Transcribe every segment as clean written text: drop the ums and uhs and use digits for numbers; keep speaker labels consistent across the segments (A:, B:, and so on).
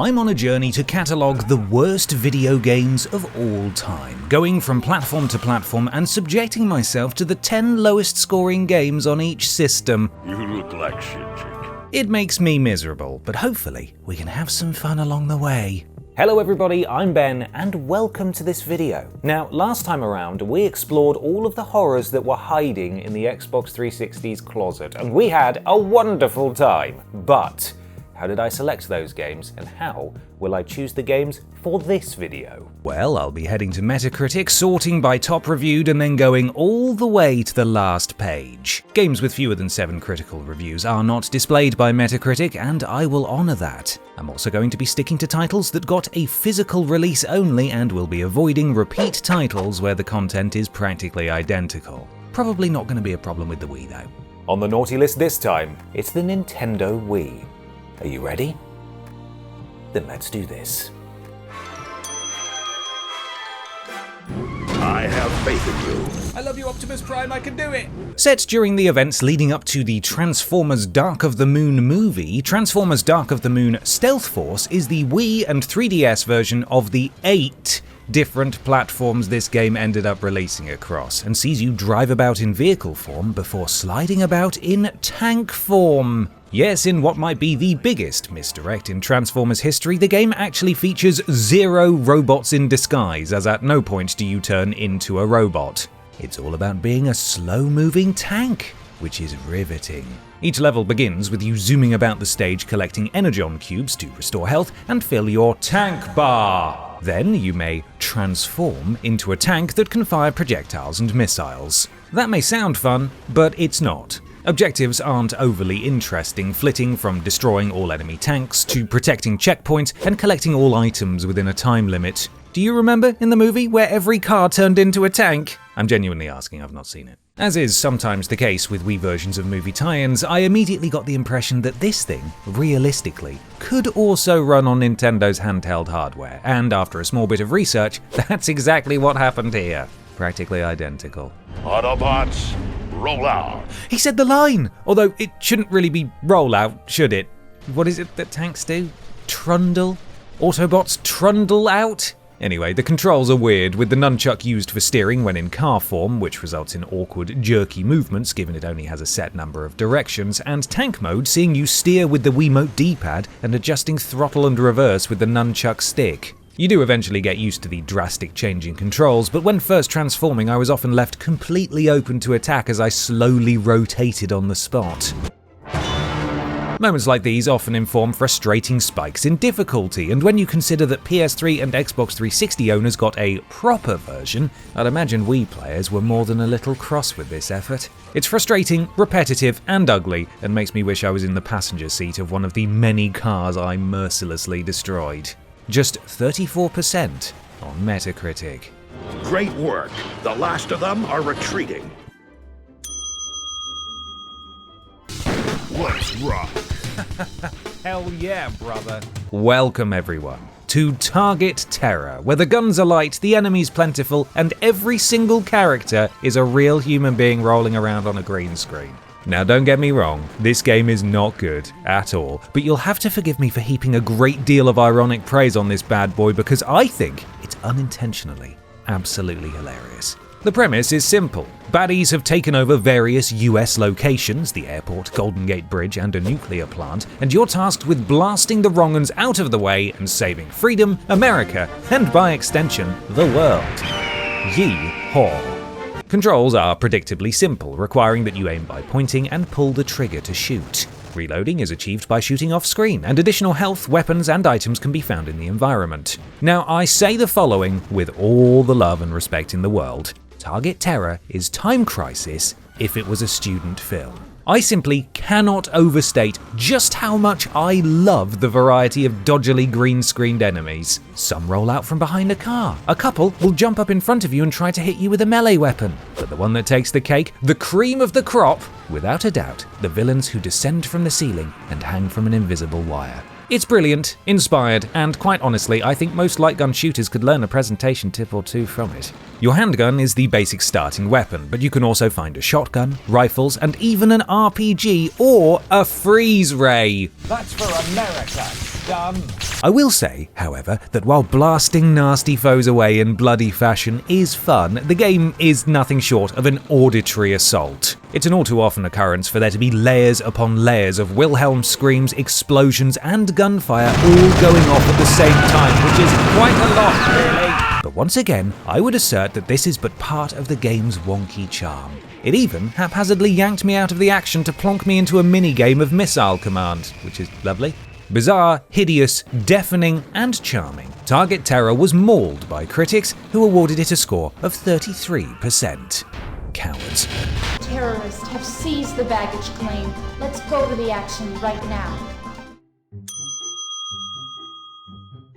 A: I'm on a journey to catalogue the worst video games of all time, going from platform to platform and subjecting myself to the 10 lowest scoring games on each system.
B: You look like shit, chick.
A: It makes me miserable, but hopefully we can have some fun along the way. Hello everybody, I'm Ben, and welcome to this video. Now, last time around, we explored all of the horrors that were hiding in the Xbox 360's closet, and we had a wonderful time. But how did I select those games, and how will I choose the games for this video? Well, I'll be heading to Metacritic, sorting by top reviewed, and then going all the way to the last page. Games with fewer than 7 critical reviews are not displayed by Metacritic, and I will honour that. I'm also going to be sticking to titles that got a physical release only, and will be avoiding repeat titles where the content is practically identical. Probably not going to be a problem with the Wii though. On the naughty list this time, it's the Nintendo Wii. Are you ready? Then let's do this.
B: I have faith in you.
C: I love you, Optimus Prime, I can do it!
A: Set during the events leading up to the Transformers Dark of the Moon movie, Transformers Dark of the Moon Stealth Force is the Wii and 3DS version of the 8 different platforms this game ended up releasing across, and sees you drive about in vehicle form before sliding about in tank form. Yes, in what might be the biggest misdirect in Transformers history, the game actually features 0 robots in disguise, as at no point do you turn into a robot. It's all about being a slow-moving tank, which is riveting. Each level begins with you zooming about the stage collecting energon cubes to restore health and fill your tank bar. Then you may transform into a tank that can fire projectiles and missiles. That may sound fun, but it's not. Objectives aren't overly interesting, flitting from destroying all enemy tanks to protecting checkpoints and collecting all items within a time limit. Do you remember in the movie where every car turned into a tank? I'm genuinely asking, I've not seen it. As is sometimes the case with Wii versions of movie tie-ins, I immediately got the impression that this thing, realistically, could also run on Nintendo's handheld hardware, and after a small bit of research, that's exactly what happened here. Practically identical.
B: Autobots, roll out.
A: He said the line! Although it shouldn't really be roll out, should it? What is it that tanks do? Trundle? Autobots trundle out? Anyway, the controls are weird, with the nunchuck used for steering when in car form, which results in awkward, jerky movements given it only has a set number of directions, and tank mode seeing you steer with the Wiimote D-pad and adjusting throttle and reverse with the nunchuck stick. You do eventually get used to the drastic change in controls, but when first transforming I was often left completely open to attack as I slowly rotated on the spot. Moments like these often inform frustrating spikes in difficulty, and when you consider that PS3 and Xbox 360 owners got a proper version, I'd imagine Wii players were more than a little cross with this effort. It's frustrating, repetitive, and ugly, and makes me wish I was in the passenger seat of one of the many cars I mercilessly destroyed. Just 34% on Metacritic.
B: Great work. The last of them are retreating. Let's rock.
A: Hell yeah, brother. Welcome everyone to Target Terror, where the guns are light, the enemies plentiful, and every single character is a real human being rolling around on a green screen. Now don't get me wrong, this game is not good at all, but you'll have to forgive me for heaping a great deal of ironic praise on this bad boy because I think it's unintentionally absolutely hilarious. The premise is simple. Baddies have taken over various US locations, the airport, Golden Gate Bridge, and a nuclear plant, and you're tasked with blasting the wrong uns out of the way and saving freedom, America, and by extension, the world. Yee-haw. Controls are predictably simple, requiring that you aim by pointing and pull the trigger to shoot. Reloading is achieved by shooting off screen, and additional health, weapons, and items can be found in the environment. Now, I say the following with all the love and respect in the world. Target Terror is Time Crisis if it was a student film. I simply cannot overstate just how much I love the variety of dodgily green-screened enemies. Some roll out from behind a car, a couple will jump up in front of you and try to hit you with a melee weapon. But the one that takes the cake, the cream of the crop, without a doubt, the villains who descend from the ceiling and hang from an invisible wire. It's brilliant, inspired, and quite honestly, I think most light gun shooters could learn a presentation tip or two from it. Your handgun is the basic starting weapon, but you can also find a shotgun, rifles, and even an RPG or a freeze ray.
C: That's for America. done.
A: I will say, however, that while blasting nasty foes away in bloody fashion is fun, the game is nothing short of an auditory assault. It's an all too often occurrence for there to be layers upon layers of Wilhelm screams, explosions, and gunfire all going off at the same time, which is quite a lot, really. But once again, I would assert that this is but part of the game's wonky charm. It even haphazardly yanked me out of the action to plonk me into a mini-game of Missile Command, which is lovely. Bizarre, hideous, deafening, and charming, Target Terror was mauled by critics who awarded it a score of 33%. Cowards.
D: Terrorists have seized the baggage claim. Let's go to the action right now.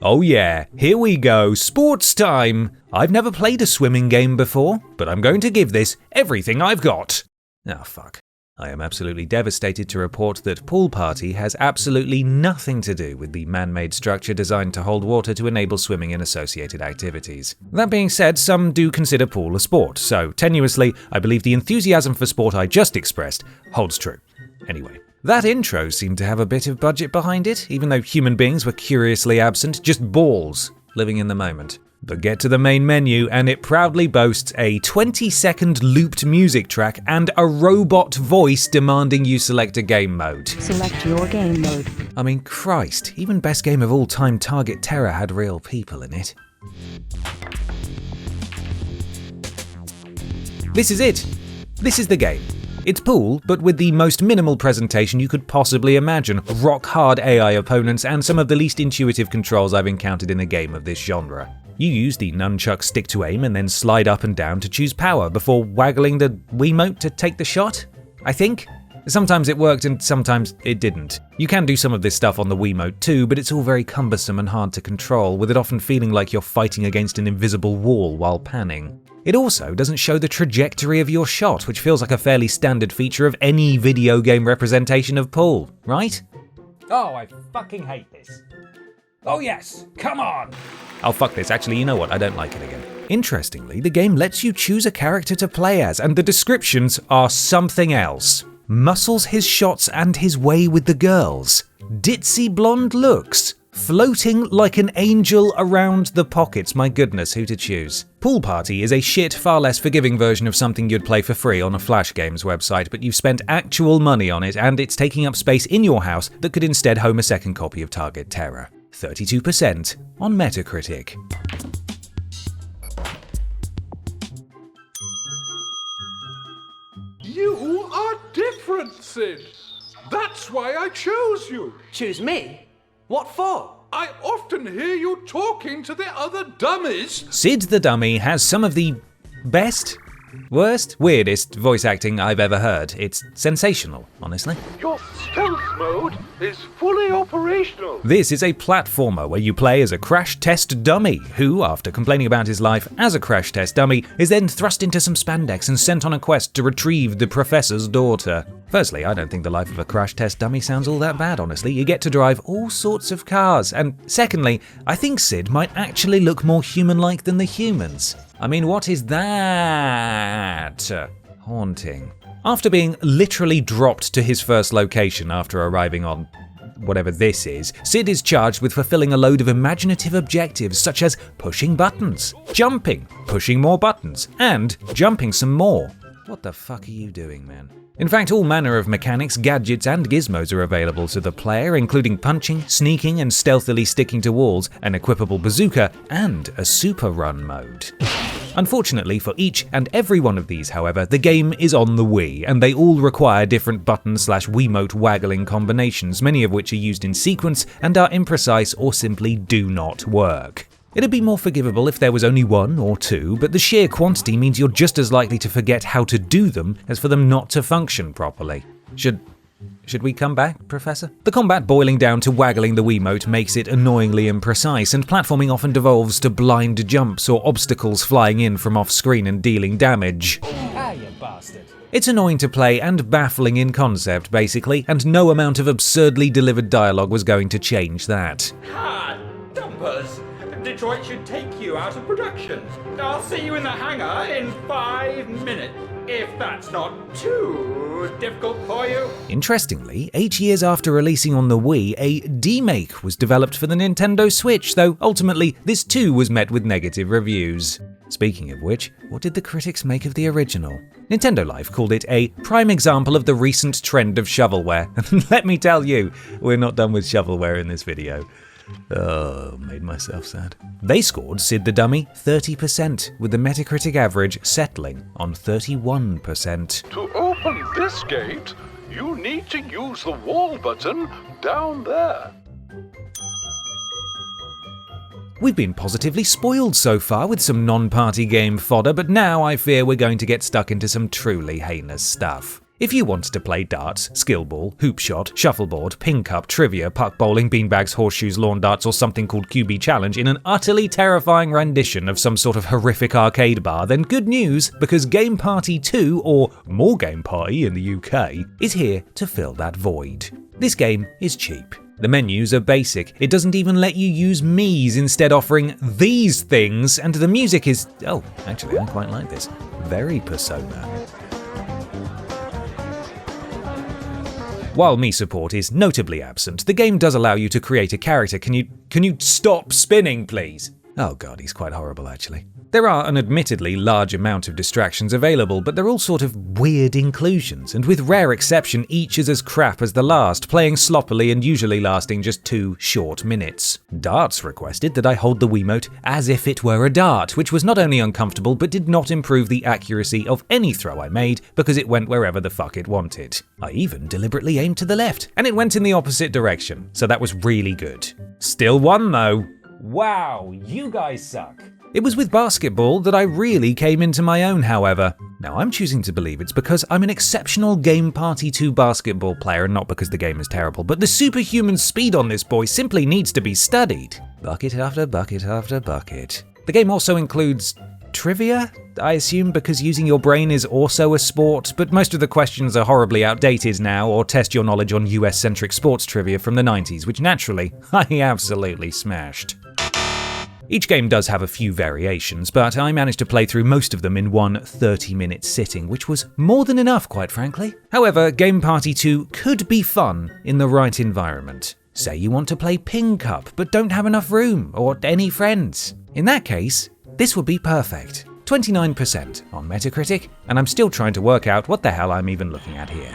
A: Oh yeah, here we go, sports time! I've never played a swimming game before, but I'm going to give this everything I've got. Oh fuck. I am absolutely devastated to report that Pool Party has absolutely nothing to do with the man-made structure designed to hold water to enable swimming and associated activities. That being said, some do consider pool a sport, so tenuously, I believe the enthusiasm for sport I just expressed holds true. Anyway, that intro seemed to have a bit of budget behind it, even though human beings were curiously absent, just balls, living in the moment. But get to the main menu and it proudly boasts a 20-second looped music track and a robot voice demanding you select a game mode.
E: Select your game mode.
A: I mean, Christ, even best game of all time Target Terror had real people in it. This is it. This is the game. It's pool, but with the most minimal presentation you could possibly imagine, rock-hard AI opponents, and some of the least intuitive controls I've encountered in a game of this genre. You use the nunchuck stick to aim and then slide up and down to choose power before waggling the Wiimote to take the shot, I think? Sometimes it worked and sometimes it didn't. You can do some of this stuff on the Wiimote too, but it's all very cumbersome and hard to control, with it often feeling like you're fighting against an invisible wall while panning. It also doesn't show the trajectory of your shot, which feels like a fairly standard feature of any video game representation of pool, right?
C: Oh, I fucking hate this. Oh yes, come on!
A: Oh fuck this, actually you know what, I don't like it again. Interestingly, the game lets you choose a character to play as, and the descriptions are something else. Muscles his shots and his way with the girls. Ditzy blonde looks. Floating like an angel around the pockets. My goodness, who to choose? Pool Party is a shit, far less forgiving version of something you'd play for free on a Flash Games website, but you've spent actual money on it and it's taking up space in your house that could instead home a second copy of Target Terror. 32% on Metacritic.
F: You are different, Sid. That's why I chose you.
G: Choose me? What for?
F: I often hear you talking to the other dummies.
A: Sid the Dummy has some of the best, worst, weirdest voice acting I've ever heard. It's sensational, honestly.
F: Your stealth mode is fully operational.
A: This is a platformer where you play as a crash test dummy, who, after complaining about his life as a crash test dummy, is then thrust into some spandex and sent on a quest to retrieve the professor's daughter. Firstly, I don't think the life of a crash test dummy sounds all that bad, honestly. You get to drive all sorts of cars. And secondly, I think Sid might actually look more human-like than the humans. I mean, what is that? Haunting. After being literally dropped to his first location after arriving on whatever this is, Sid is charged with fulfilling a load of imaginative objectives such as pushing buttons, jumping, pushing more buttons, and jumping some more. What the fuck are you doing, man? In fact, all manner of mechanics, gadgets, and gizmos are available to the player, including punching, sneaking, and stealthily sticking to walls, an equipable bazooka, and a super run mode. Unfortunately for each and every one of these, however, the game is on the Wii, and they all require different button/Wiimote waggling combinations, many of which are used in sequence and are imprecise or simply do not work. It'd be more forgivable if there was only one or two, but the sheer quantity means you're just as likely to forget how to do them as for them not to function properly. Should we come back, Professor? The combat boiling down to waggling the Wiimote makes it annoyingly imprecise, and platforming often devolves to blind jumps or obstacles flying in from off-screen and dealing damage.
C: Ah, you bastard.
A: It's annoying to play and baffling in concept, basically, and no amount of absurdly delivered dialogue was going to change that.
H: Ah, dumpers! Detroit should take you out of production. I'll see you in the hangar in 5 minutes. If that's not too difficult for you.
A: Interestingly, 8 years after releasing on the Wii, a demake was developed for the Nintendo Switch, though ultimately this too was met with negative reviews. Speaking of which, what did the critics make of the original? Nintendo Life called it a prime example of the recent trend of shovelware. And let me tell you, we're not done with shovelware in this video. Oh, made myself sad. They scored Sid the Dummy 30%, with the Metacritic average settling on 31%.
F: To open this gate, you need to use the wall button down there.
A: We've been positively spoiled so far with some non-party game fodder, but now I fear we're going to get stuck into some truly heinous stuff. If you want to play darts, skill ball, hoop shot, shuffleboard, ping cup, trivia, puck bowling, beanbags, horseshoes, lawn darts, or something called QB Challenge in an utterly terrifying rendition of some sort of horrific arcade bar, then good news, because Game Party 2, or More Game Party in the UK, is here to fill that void. This game is cheap. The menus are basic, it doesn't even let you use Mii's, instead offering these things, and the music is, oh, actually I quite like this, very Persona. While Mii support is notably absent, the game does allow you to create a character. Can you stop spinning, please? Oh god, he's quite horrible actually. There are an admittedly large amount of distractions available, but they're all sort of weird inclusions, and with rare exception, each is as crap as the last, playing sloppily and usually lasting just 2 short minutes. Darts requested that I hold the Wiimote as if it were a dart, which was not only uncomfortable, but did not improve the accuracy of any throw I made, because it went wherever the fuck it wanted. I even deliberately aimed to the left, and it went in the opposite direction, so that was really good. Still won though.
C: Wow, you guys suck.
A: It was with basketball that I really came into my own, however. Now I'm choosing to believe it's because I'm an exceptional Game Party 2 basketball player and not because the game is terrible, but the superhuman speed on this boy simply needs to be studied. Bucket after bucket after bucket. The game also includes trivia, I assume, because using your brain is also a sport, but most of the questions are horribly outdated now or test your knowledge on US-centric sports trivia from the 90s, which naturally, I absolutely smashed. Each game does have a few variations, but I managed to play through most of them in one 30-minute sitting, which was more than enough, quite frankly. However, Game Party 2 could be fun in the right environment. Say you want to play Ping Cup, but don't have enough room or any friends. In that case, this would be perfect. 29% on Metacritic, and I'm still trying to work out what the hell I'm even looking at here.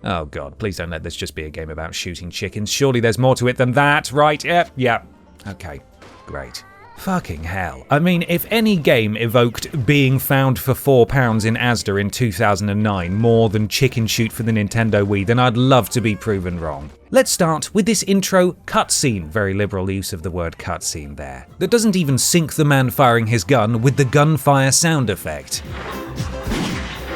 A: Oh god, please don't let this just be a game about shooting chickens. Surely there's more to it than that, right? Yep. Okay, great. Fucking hell. I mean, if any game evoked being found for £4 in Asda in 2009 more than Chicken Shoot for the Nintendo Wii, then I'd love to be proven wrong. Let's start with this intro cutscene, very liberal use of the word cutscene there, that doesn't even sync the man firing his gun with the gunfire sound effect.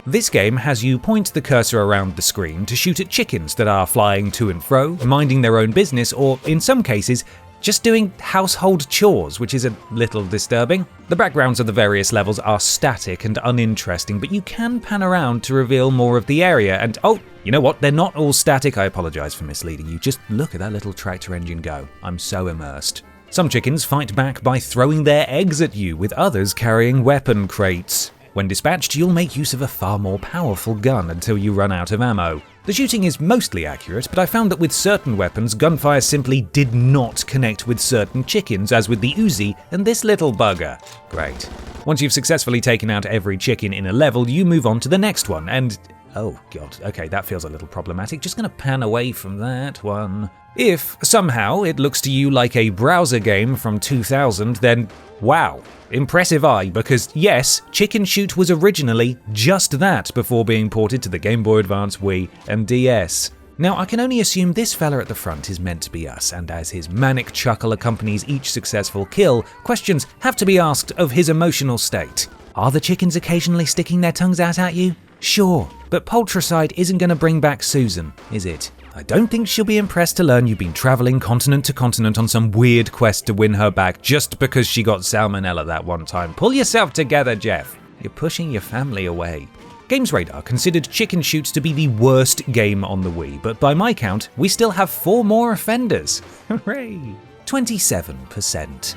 A: This game has you point the cursor around the screen to shoot at chickens that are flying to and fro, minding their own business, or in some cases, just doing household chores, which is a little disturbing. The backgrounds of the various levels are static and uninteresting, but you can pan around to reveal more of the area, and oh, you know what, they're not all static, I apologise for misleading you, just look at that little tractor engine go. I'm so immersed. Some chickens fight back by throwing their eggs at you, with others carrying weapon crates. When dispatched, you'll make use of a far more powerful gun until you run out of ammo. The shooting is mostly accurate, but I found that with certain weapons, gunfire simply did not connect with certain chickens, as with the Uzi and this little bugger. Great. Once you've successfully taken out every chicken in a level, you move on to the next one, and oh god, okay, that feels a little problematic. Just gonna pan away from that one. If, somehow, it looks to you like a browser game from 2000, then wow, impressive eye, because yes, Chicken Shoot was originally just that before being ported to the Game Boy Advance, Wii, and DS. Now, I can only assume this fella at the front is meant to be us, and as his manic chuckle accompanies each successful kill, questions have to be asked of his emotional state. Are the chickens occasionally sticking their tongues out at you? Sure, but Poultricide isn't going to bring back Susan, is it? I don't think she'll be impressed to learn you've been travelling continent to continent on some weird quest to win her back just because she got salmonella that one time. Pull yourself together, Jeff. You're pushing your family away. Games Radar considered Chicken Shoot to be the worst game on the Wii, but by my count, we still have 4 more offenders. Hooray! 27%.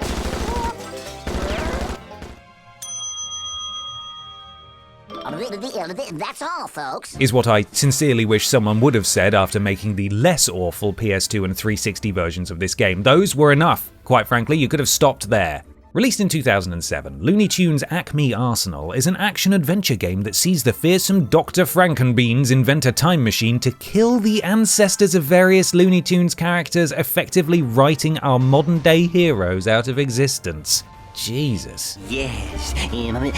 E: Well, that's all, folks.
A: Is what I sincerely wish someone would have said after making the less awful PS2 and 360 versions of this game. Those were enough. Quite frankly, you could have stopped there. Released in 2007, Looney Tunes' Acme Arsenal is an action-adventure game that sees the fearsome Dr. Frankenbeans invent a time machine to kill the ancestors of various Looney Tunes characters, effectively writing our modern-day heroes out of existence. Jesus.
E: Yes,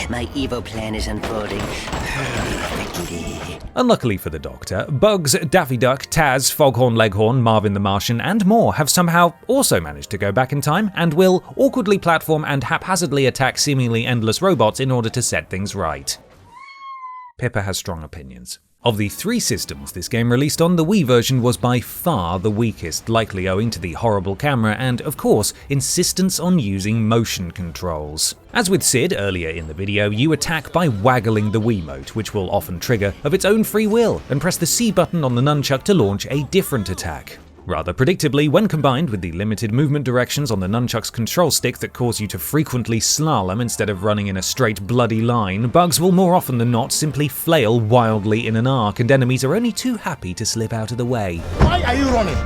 E: my evil plan is unfolding perfectly.
A: Unluckily for the Doctor, Bugs, Daffy Duck, Taz, Foghorn Leghorn, Marvin the Martian, and more have somehow also managed to go back in time and will awkwardly platform and haphazardly attack seemingly endless robots in order to set things right. Pippa has strong opinions. Of the 3 systems this game released on, the Wii version was by far the weakest, likely owing to the horrible camera and, of course, insistence on using motion controls. As with Sid earlier in the video, you attack by waggling the Wiimote, which will often trigger of its own free will, and press the C button on the nunchuck to launch a different attack. Rather predictably, when combined with the limited movement directions on the nunchuck's control stick that cause you to frequently slalom instead of running in a straight bloody line, Bugs will more often than not simply flail wildly in an arc, and enemies are only too happy to slip out of the way.
I: Why are you running?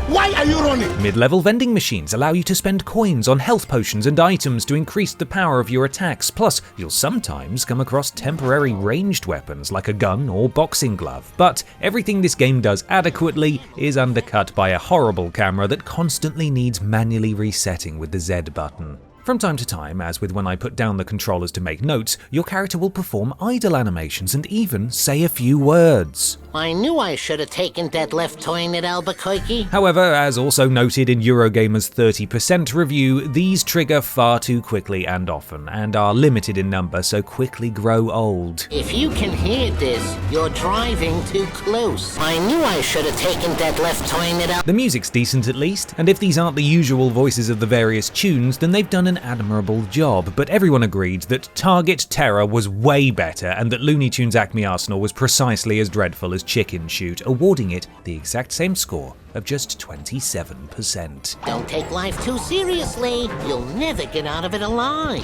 I: Why are you running?
A: Mid-level vending machines allow you to spend coins on health potions and items to increase the power of your attacks, plus you'll sometimes come across temporary ranged weapons like a gun or boxing glove. But everything this game does adequately is undercut by a horrible camera that constantly needs manually resetting with the Z button. From time to time, as with when I put down the controllers to make notes, your character will perform idle animations and even say a few words.
E: I knew I should have taken that left turn at Albuquerque.
A: However, as also noted in Eurogamer's 30% review, these trigger far too quickly and often, and are limited in number, so quickly grow old.
E: If you can hear this, you're driving too close. I knew I should have taken that left turn at
A: The music's decent at least, and if these aren't the usual voices of the various tunes, then they've done an admirable job, but everyone agreed that Target Terror was way better and that Looney Tunes' Acme Arsenal was precisely as dreadful as Chicken Shoot, awarding it the exact same score of just 27%.
E: Don't take life too seriously. You'll never get out of it alive.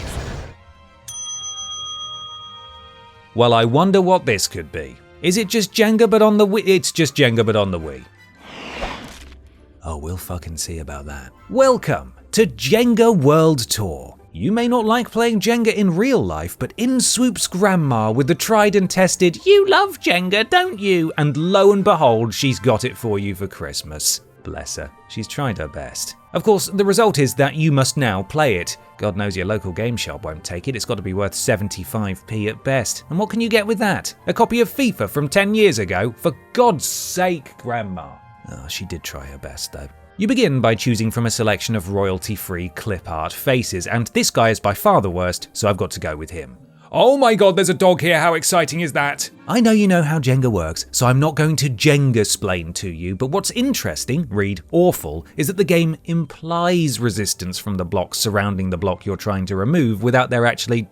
A: Well, I wonder what this could be. Is it just Jenga but on the Wii? It's just Jenga but on the Wii. Oh, we'll fucking see about that. Welcome to Jenga World Tour. You may not like playing Jenga in real life, but in swoops Grandma with the tried and tested, "You love Jenga, don't you?" And lo and behold, she's got it for you for Christmas. Bless her. She's tried her best. Of course, the result is that you must now play it. God knows your local game shop won't take it. It's got to be worth 75p at best. And what can you get with that? A copy of FIFA from 10 years ago? For God's sake, Grandma. Oh, she did try her best, though. You begin by choosing from a selection of royalty-free clip art faces, and this guy is by far the worst, so I've got to go with him. Oh my god, there's a dog here, how exciting is that? I know you know how Jenga works, so I'm not going to Jenga-splain to you, but what's interesting, read awful, is that the game implies resistance from the blocks surrounding the block you're trying to remove without there actually,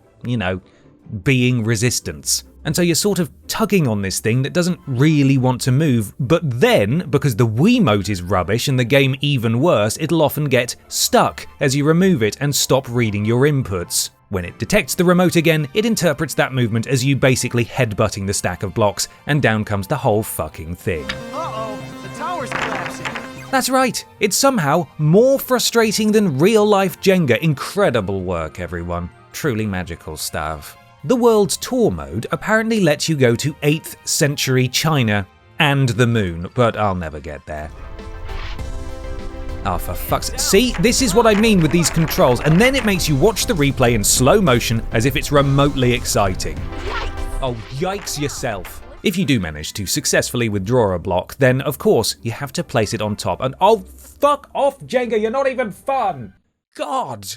A: being resistance. And so you're sort of tugging on this thing that doesn't really want to move, but then, because the Wiimote is rubbish and the game even worse, it'll often get stuck as you remove it and stop reading your inputs. When it detects the remote again, it interprets that movement as you basically headbutting the stack of blocks, and down comes the whole fucking thing.
G: Uh-oh, the tower's collapsing.
A: That's right, it's somehow more frustrating than real-life Jenga. Incredible work, everyone. Truly magical stuff. The World Tour mode apparently lets you go to 8th century China and the moon, but I'll never get there. Oh, for fuck's sake. See, this is what I mean with these controls, and then it makes you watch the replay in slow motion as if it's remotely exciting. Oh, yikes yourself. If you do manage to successfully withdraw a block, then of course you have to place it on top, and oh, fuck off, Jenga, you're not even fun! God!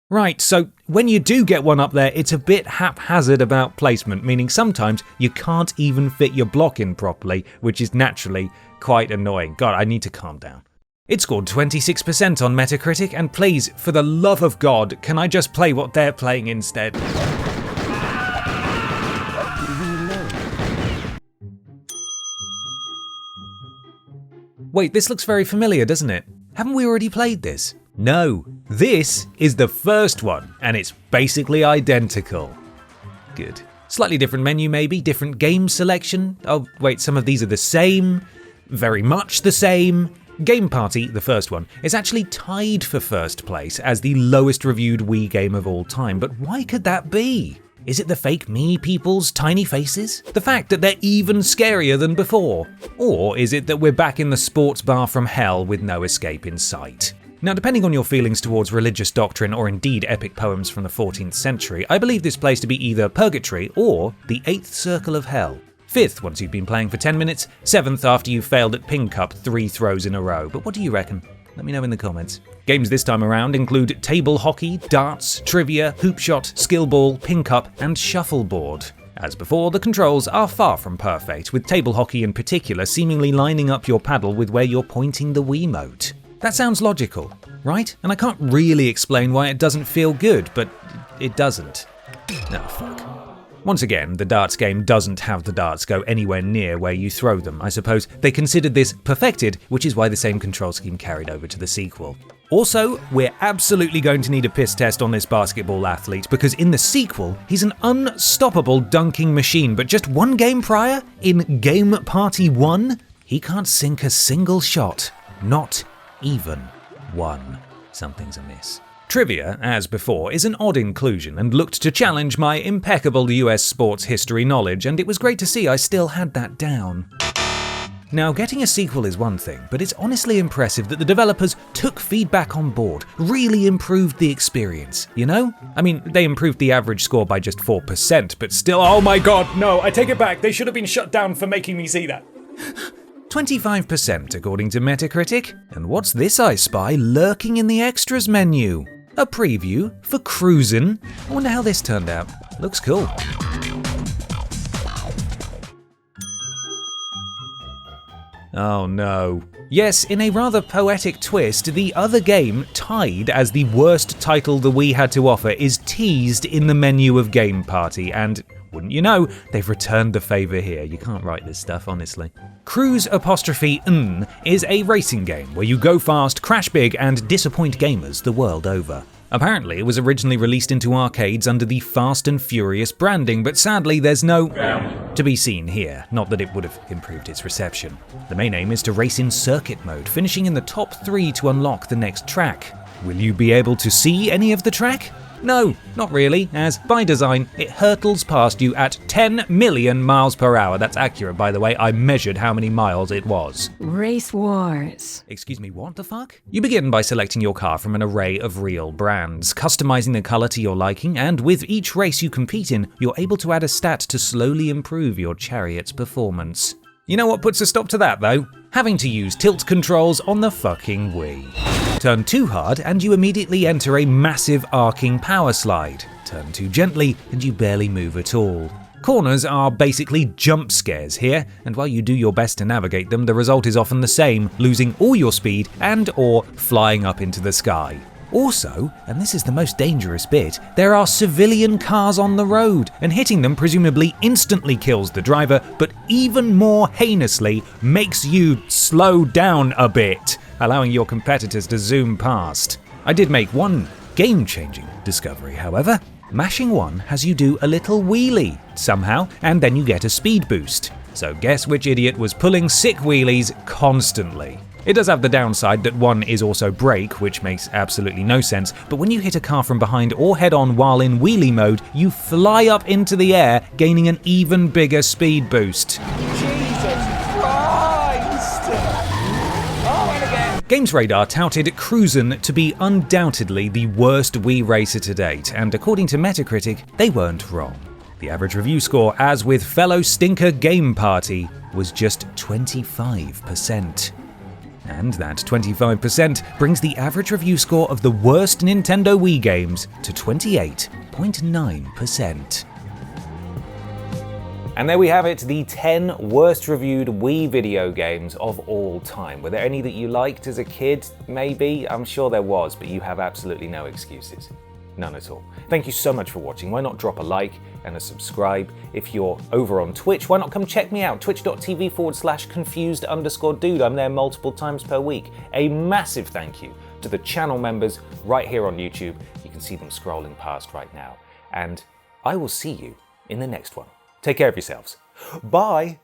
A: Right, so when you do get one up there, it's a bit haphazard about placement, meaning sometimes you can't even fit your block in properly, which is naturally quite annoying. God, I need to calm down. It scored 26% on Metacritic, and please, for the love of God, can I just play what they're playing instead? Wait, this looks very familiar, doesn't it? Haven't we already played this? No, this is the first one, and it's basically identical. Good. Slightly different menu maybe, different game selection. Oh wait, some of these are the same, very much the same. Game Party, the first one, is actually tied for first place as the lowest reviewed Wii game of all time, but why could that be? Is it the fake me people's tiny faces? The fact that they're even scarier than before? Or is it that we're back in the sports bar from hell with no escape in sight? Now, depending on your feelings towards religious doctrine or indeed epic poems from the 14th century, I believe this place to be either purgatory or the 8th circle of hell. 5th once you've been playing for 10 minutes, 7th after you've failed at Ping Cup 3 throws in a row. But what do you reckon? Let me know in the comments. Games this time around include table hockey, darts, trivia, hoop shot, skill ball, Ping Cup, and shuffleboard. As before, the controls are far from perfect, with table hockey in particular seemingly lining up your paddle with where you're pointing the Wiimote. That sounds logical, right? And I can't really explain why it doesn't feel good, but it doesn't. Oh, fuck. Once again, the darts game doesn't have the darts go anywhere near where you throw them. I suppose they considered this perfected, which is why the same control scheme carried over to the sequel. Also, we're absolutely going to need a piss test on this basketball athlete, because in the sequel, he's an unstoppable dunking machine, but just one game prior, in Game Party 1, he can't sink a single shot. Not even one. Something's amiss. Trivia, as before, is an odd inclusion and looked to challenge my impeccable US sports history knowledge, and it was great to see I still had that down. Now, getting a sequel is one thing, but it's honestly impressive that the developers took feedback on board, really improved the experience, you know? I mean, they improved the average score by just 4%, but still, oh my god,
C: No, I take it back. They should have been shut down for making me see that.
A: 25% according to Metacritic. And what's this I spy lurking in the extras menu? A preview for Cruis'n. I wonder how this turned out. Looks cool. Oh no. Yes, in a rather poetic twist, the other game, tied as the worst title the Wii had to offer, is teased in the menu of Game Party, and wouldn't you know, they've returned the favour here. You can't write this stuff, honestly. Cruis'n is a racing game where you go fast, crash big, and disappoint gamers the world over. Apparently, it was originally released into arcades under the Fast and Furious branding, but sadly there's no to be seen here, not that it would have improved its reception. The main aim is to race in circuit mode, finishing in the top 3 to unlock the next track. Will you be able to see any of the track? No, not really, as by design, it hurtles past you at 10 million miles per hour. That's accurate, by the way. I measured how many miles it was.
J: Race Wars.
A: Excuse me, what the fuck? You begin by selecting your car from an array of real brands, customizing the color to your liking, and with each race you compete in, you're able to add a stat to slowly improve your chariot's performance. You know what puts a stop to that, though? Having to use tilt controls on the fucking Wii. Turn too hard and you immediately enter a massive arcing power slide. Turn too gently and you barely move at all. Corners are basically jump scares here, and while you do your best to navigate them, the result is often the same, losing all your speed and/or flying up into the sky. Also, and this is the most dangerous bit, there are civilian cars on the road, and hitting them presumably instantly kills the driver, but even more heinously makes you slow down a bit, allowing your competitors to zoom past. I did make one game-changing discovery, however. Mashing 1 has you do a little wheelie, somehow, and then you get a speed boost. So guess which idiot was pulling sick wheelies constantly? It does have the downside that 1 is also brake, which makes absolutely no sense, but when you hit a car from behind or head-on while in wheelie mode, you fly up into the air, gaining an even bigger speed boost.
C: Jesus Christ! Oh, and again!
A: Games Radar touted Cruis'n to be undoubtedly the worst Wii racer to date, and according to Metacritic, they weren't wrong. The average review score, as with fellow stinker Game Party, was just 25%. And that 25% brings the average review score of the worst Nintendo Wii games to 28.9%. And there we have it, the 10 worst reviewed Wii video games of all time. Were there any that you liked as a kid? Maybe. I'm sure there was, but you have absolutely no excuses. None at all. Thank you so much for watching. Why not drop a like and a subscribe? If you're over on Twitch, why not come check me out? Twitch.tv/confused_dude. I'm there multiple times per week. A massive thank you to the channel members right here on YouTube. You can see them scrolling past right now. And I will see you in the next one. Take care of yourselves. Bye!